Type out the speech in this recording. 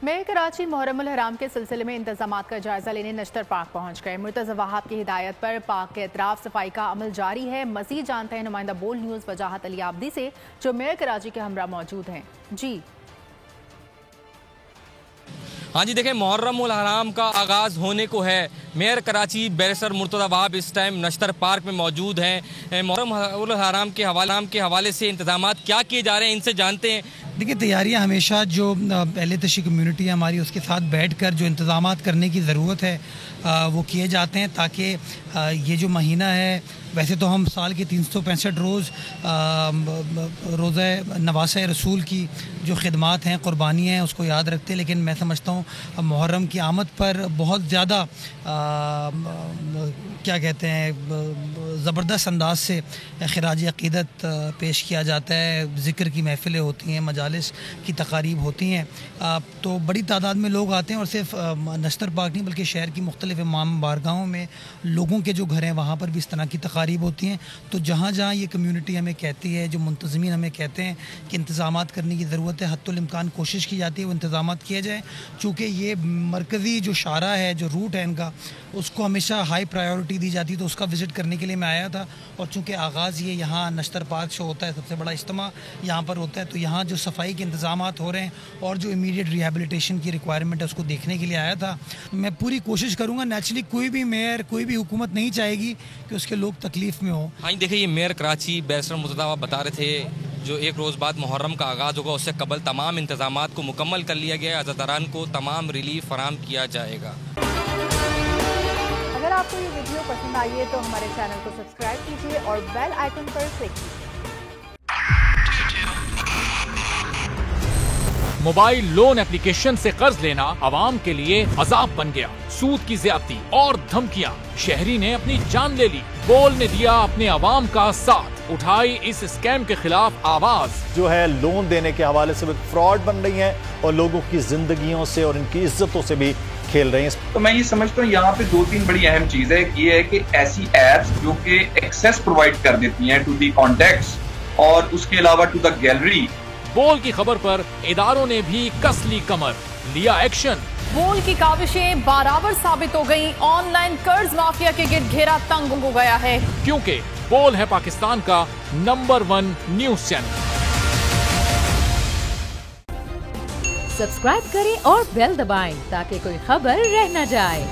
Mayor Karachi Muharram उल हराम के सिलसिले में इंतजामात का जायजा लेने नश्तर पार्क पहुंच गए। मुर्तज़ा वहाब की हिदायत पर पार्क के अतराफ सफाई का अमल जारी है। मजीद जानते हैं नुमाइंदा बोल्ड न्यूज़ वजाहत अली आबदी से, जो मेयर कराची के हमरा मौजूद हैं। जी हाँ जी, देखें, मुहर्रम उल हराम का आगाज़ होने को है। मेयर कराची बैरिस्टर मुर्तज़ा वहाब इस टाइम नश्तर पार्क में मौजूद हैं। मुहर्रम उल हराम के हवाले से इंतजामात क्या किए जा रहे हैं, इनसे जानते हैं। देखिए, तैयारियां हमेशा जो पहले तशी कम्यूनिटी है हमारी, उसके साथ बैठकर जो इंतजामात करने की ज़रूरत है वो किए जाते हैं, ताकि ये जो महीना है, वैसे तो हम साल के 365 रोज़ रोज़ा नवासा रसूल की जो खिदमात हैं, क़ुरबानियाँ हैं, उसको याद रखते हैं। लेकिन मैं समझता हूँ मुहर्रम की आमद पर बहुत ज़्यादा क्या कहते हैं, ज़बरदस्त अंदाज से खिराज अक़ीदत पेश किया जाता है। ज़िक्र की महफ़िलें होती हैं, मजालिस की तकारीब होती हैं, तो बड़ी तादाद में लोग आते हैं। और सिर्फ नश्तर पार्क नहीं, बल्कि शहर की मुख्तलिफ़ इमाम बारगाहों में लोगों के जो घर हैं वहाँ पर भी इस तरह की तकारीब होती हैं। तो जहाँ जहाँ ये कम्यूनिटी हमें कहती है, जो मुंतज़मीन हमें कहते हैं कि इंतज़ामात करने की ज़रूरत है, हद्दुल इम्कान कोशिश की जाती है वो इंतज़ामात किए जाएँ। चूँकि ये मरकज़ी जो शारा है, जो रूट है इनका, उसको हमेशा हाई प्रायोरिटी दी जाती है। तो उसका विज़िट करने के लिए मैं आया था। और चूँकि आगाज़ ये यहाँ नश्तर पार्क से होता है, सबसे बड़ा इज्तिमा यहाँ पर होता है, तो यहाँ जो सफाई के इंतज़ामात हो रहे हैं और जो इमीडिएट रिहेबिलिटेशन की रिक्वायरमेंट है, उसको देखने के लिए आया था। मैं पूरी कोशिश करूँगा। नेचुरली कोई भी मेयर, कोई भी हुकूमत नहीं चाहेगी कि उसके लोग तकलीफ़ में हो। हाँ, देखिए, ये मेयर कराची बैरिस्टर मुर्तज़ा वहाब बता रहे थे, जो एक रोज़ बाद मुहर्रम का आगाज़ होगा, उससे कबल तमाम इंतज़ामात को मुकम्मल कर लिया गया है। अज़ादारान को तमाम रिलीफ फराहम किया जाएगा। अगर आपको ये वीडियो पसंद आई है तो हमारे चैनल को सब्सक्राइब कीजिए और बेल आइकन पर क्लिक कीजिए। मोबाइल लोन एप्लीकेशन से कर्ज लेना आवाम के लिए अजाब बन गया। सूद की ज्यादती और धमकियां, शहरी ने अपनी जान ले ली। बोल ने दिया अपने आवाम का साथ, उठाई इस स्कैम के खिलाफ आवाज। जो है लोन देने के हवाले से फ्रॉड बन रही है और लोगों की जिंदगियों से और इनकी इज्जतों से भी खेल रहे हैं। तो मैं ये समझता हूँ यहाँ पे 2-3 बड़ी अहम चीज है। ये है कि ऐसी एप्स जो कि एक्सेस प्रोवाइड कर देती हैं टू दी कॉन्टैक्ट्स और उसके अलावा टू द गैलरी। बोल की खबर पर इदारों ने भी कस ली कमर, लिया एक्शन। बोल की काविशें बराबर साबित हो गई। ऑनलाइन कर्ज माफिया के गिर्द घेरा तंग हो गया है, क्योंकि बोल है पाकिस्तान का नंबर 1 न्यूज चैनल। सब्सक्राइब करें और बेल दबाएं ताकि कोई खबर रह न जाए।